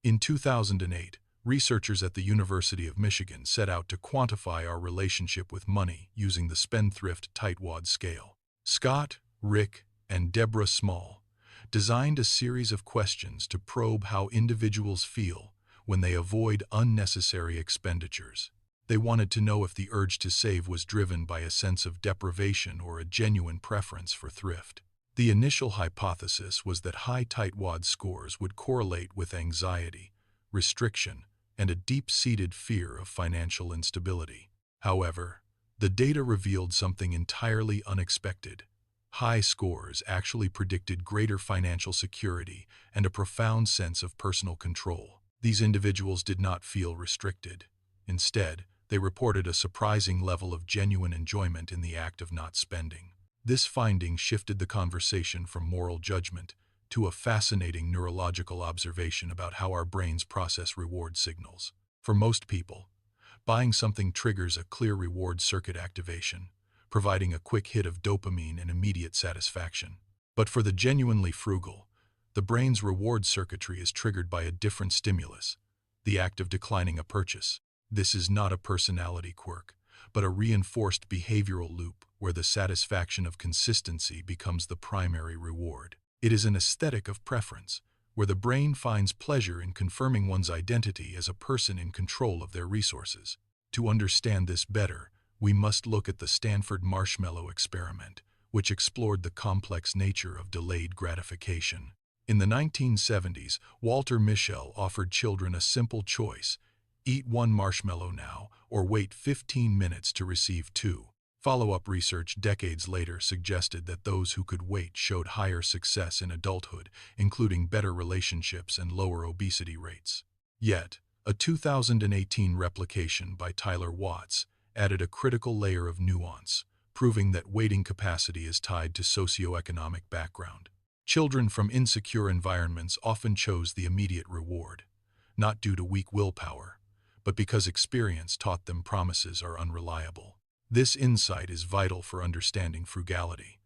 In 2008, researchers at the University of Michigan set out to quantify our relationship with money using the Spendthrift-Tightwad Scale. Scott, Rick, and Deborah Small designed a series of questions to probe how individuals feel when they avoid unnecessary expenditures. They wanted to know if the urge to save was driven by a sense of deprivation or a genuine preference for thrift. The initial hypothesis was that high tightwad scores would correlate with anxiety, restriction, and a deep-seated fear of financial instability. However, the data revealed something entirely unexpected. High scores actually predicted greater financial security and a profound sense of personal control. These individuals did not feel restricted. Instead, they reported a surprising level of genuine enjoyment in the act of not spending. This finding shifted the conversation from moral judgment to a fascinating neurological observation about how our brains process reward signals. For most people, buying something triggers a clear reward circuit activation, providing a quick hit of dopamine and immediate satisfaction. But for the genuinely frugal, the brain's reward circuitry is triggered by a different stimulus, the act of declining a purchase. This is not a personality quirk, but a reinforced behavioral loop where the satisfaction of consistency becomes the primary reward. It is an aesthetic of preference, where the brain finds pleasure in confirming one's identity as a person in control of their resources. To understand this better, we must look at the Stanford marshmallow experiment, which explored the complex nature of delayed gratification. In the 1970s, Walter Mischel offered children a simple choice: eat one marshmallow now, or wait 15 minutes to receive two. Follow-up research decades later suggested that those who could wait showed higher success in adulthood, including better relationships and lower obesity rates. Yet, a 2018 replication by Tyler Watts added a critical layer of nuance, proving that waiting capacity is tied to socioeconomic background. Children from insecure environments often chose the immediate reward, not due to weak willpower, but because experience taught them promises are unreliable. This insight is vital for understanding frugality.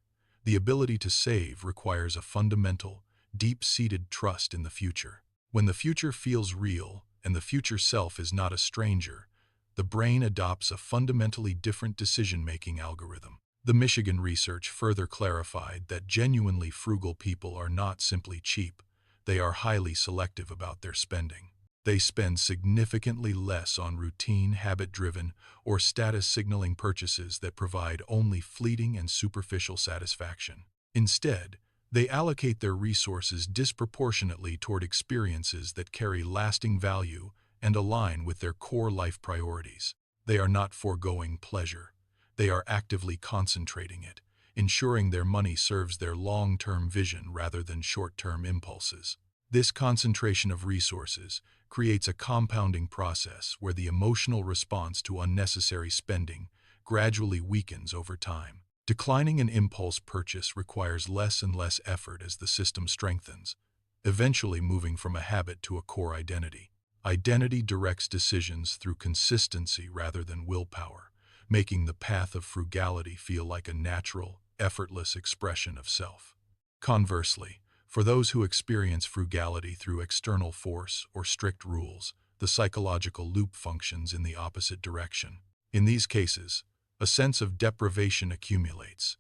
The ability to save requires a fundamental, deep-seated trust in the future. When the future feels real and the future self is not a stranger, the brain adopts a fundamentally different decision-making algorithm. The Michigan research further clarified that genuinely frugal people are not simply cheap, they are highly selective about their spending. They spend significantly less on routine, habit-driven, or status-signaling purchases that provide only fleeting and superficial satisfaction. Instead, they allocate their resources disproportionately toward experiences that carry lasting value and align with their core life priorities. They are not foregoing pleasure. They are actively concentrating it, ensuring their money serves their long-term vision rather than short-term impulses. This concentration of resources creates a compounding process where the emotional response to unnecessary spending gradually weakens over time. Declining an impulse purchase requires less and less effort as the system strengthens, eventually moving from a habit to a core identity. Identity directs decisions through consistency rather than willpower, making the path of frugality feel like a natural, effortless expression of self. Conversely, for those who experience frugality through external force or strict rules, the psychological loop functions in the opposite direction. In these cases, a sense of deprivation accumulates,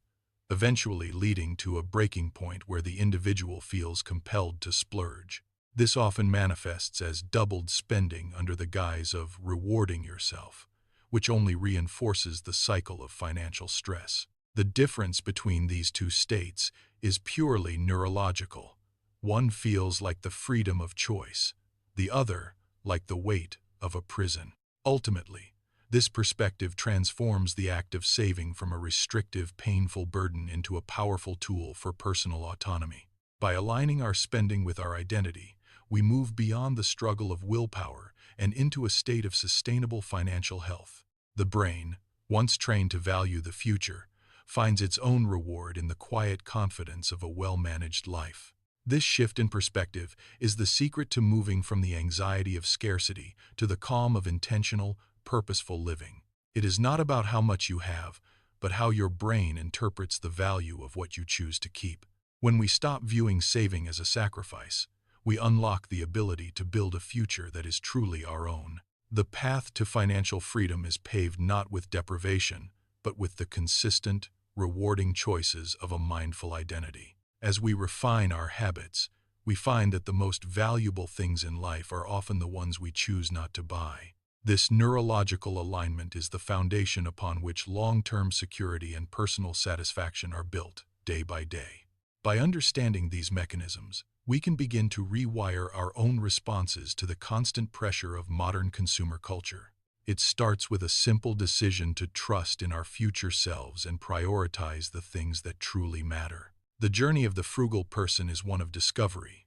eventually leading to a breaking point where the individual feels compelled to splurge. This often manifests as doubled spending under the guise of rewarding yourself, which only reinforces the cycle of financial stress. The difference between these two states is purely neurological. One feels like the freedom of choice, the other like the weight of a prison. Ultimately, this perspective transforms the act of saving from a restrictive, painful burden into a powerful tool for personal autonomy. By aligning our spending with our identity, we move beyond the struggle of willpower and into a state of sustainable financial health. The brain, once trained to value the future, finds its own reward in the quiet confidence of a well-managed life. This shift in perspective is the secret to moving from the anxiety of scarcity to the calm of intentional, purposeful living. It is not about how much you have, but how your brain interprets the value of what you choose to keep. When we stop viewing saving as a sacrifice, we unlock the ability to build a future that is truly our own. The path to financial freedom is paved not with deprivation, but with the consistent, rewarding choices of a mindful identity. As we refine our habits, we find that the most valuable things in life are often the ones we choose not to buy. This neurological alignment is the foundation upon which long-term security and personal satisfaction are built, day by day. By understanding these mechanisms, we can begin to rewire our own responses to the constant pressure of modern consumer culture. It starts with a simple decision to trust in our future selves and prioritize the things that truly matter. The journey of the frugal person is one of discovery,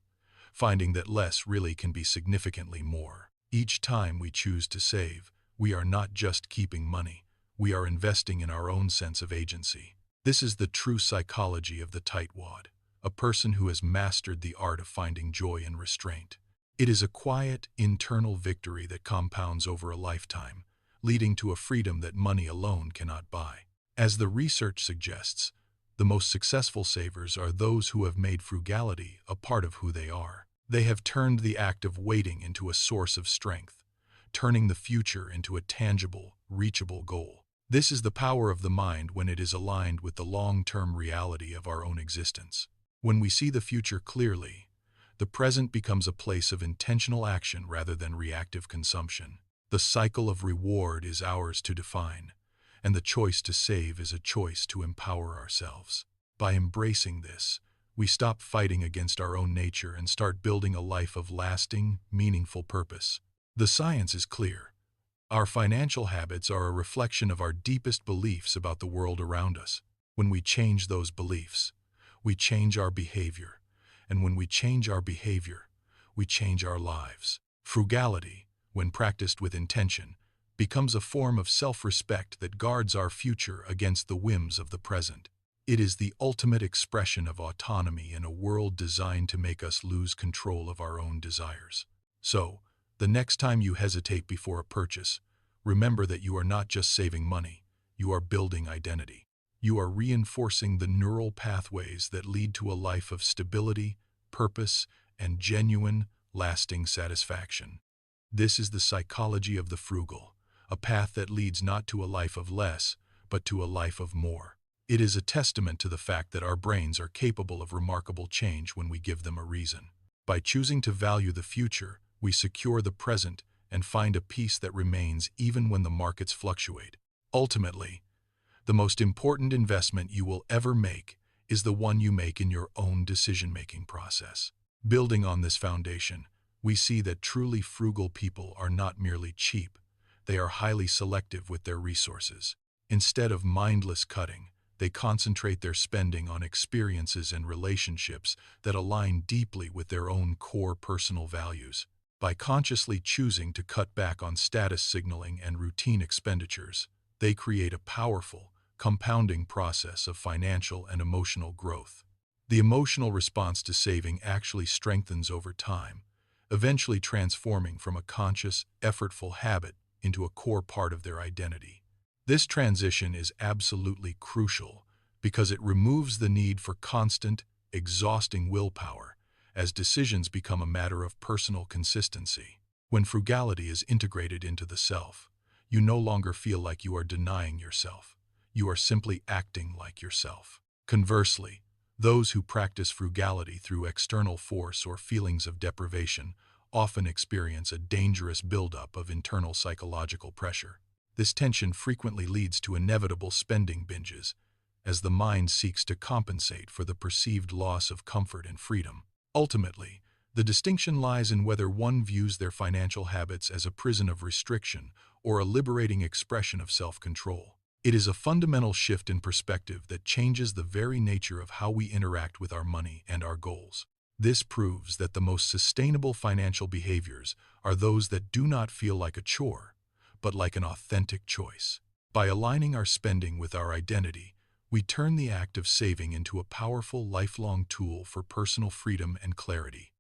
finding that less really can be significantly more. Each time we choose to save, we are not just keeping money, we are investing in our own sense of agency. This is the true psychology of the tightwad, a person who has mastered the art of finding joy in restraint. It is a quiet, internal victory that compounds over a lifetime, leading to a freedom that money alone cannot buy. As the research suggests, the most successful savers are those who have made frugality a part of who they are. They have turned the act of waiting into a source of strength, turning the future into a tangible, reachable goal. This is the power of the mind when it is aligned with the long-term reality of our own existence. When we see the future clearly, the present becomes a place of intentional action rather than reactive consumption. The cycle of reward is ours to define, and the choice to save is a choice to empower ourselves. By embracing this, we stop fighting against our own nature and start building a life of lasting, meaningful purpose. The science is clear. Our financial habits are a reflection of our deepest beliefs about the world around us. When we change those beliefs, we change our behavior, and when we change our behavior, we change our lives. Frugality, when practiced with intention, becomes a form of self-respect that guards our future against the whims of the present. It is the ultimate expression of autonomy in a world designed to make us lose control of our own desires. So, the next time you hesitate before a purchase, remember that you are not just saving money, you are building identity. You are reinforcing the neural pathways that lead to a life of stability, purpose, and genuine, lasting satisfaction. This is the psychology of the frugal, a path that leads not to a life of less, but to a life of more. It is a testament to the fact that our brains are capable of remarkable change when we give them a reason. By choosing to value the future, we secure the present and find a peace that remains even when the markets fluctuate. Ultimately, the most important investment you will ever make is the one you make in your own decision-making process. Building on this foundation, we see that truly frugal people are not merely cheap, they are highly selective with their resources. Instead of mindless cutting, they concentrate their spending on experiences and relationships that align deeply with their own core personal values. By consciously choosing to cut back on status signaling and routine expenditures, they create a powerful, compounding process of financial and emotional growth. The emotional response to saving actually strengthens over time, eventually transforming from a conscious, effortful habit into a core part of their identity. This transition is absolutely crucial because it removes the need for constant, exhausting willpower, as decisions become a matter of personal consistency. When frugality is integrated into the self, you no longer feel like you are denying yourself. You are simply acting like yourself. Conversely, those who practice frugality through external force or feelings of deprivation often experience a dangerous buildup of internal psychological pressure. This tension frequently leads to inevitable spending binges, as the mind seeks to compensate for the perceived loss of comfort and freedom. Ultimately, the distinction lies in whether one views their financial habits as a prison of restriction or a liberating expression of self-control. It is a fundamental shift in perspective that changes the very nature of how we interact with our money and our goals. This proves that the most sustainable financial behaviors are those that do not feel like a chore, but like an authentic choice. By aligning our spending with our identity, we turn the act of saving into a powerful, lifelong tool for personal freedom and clarity.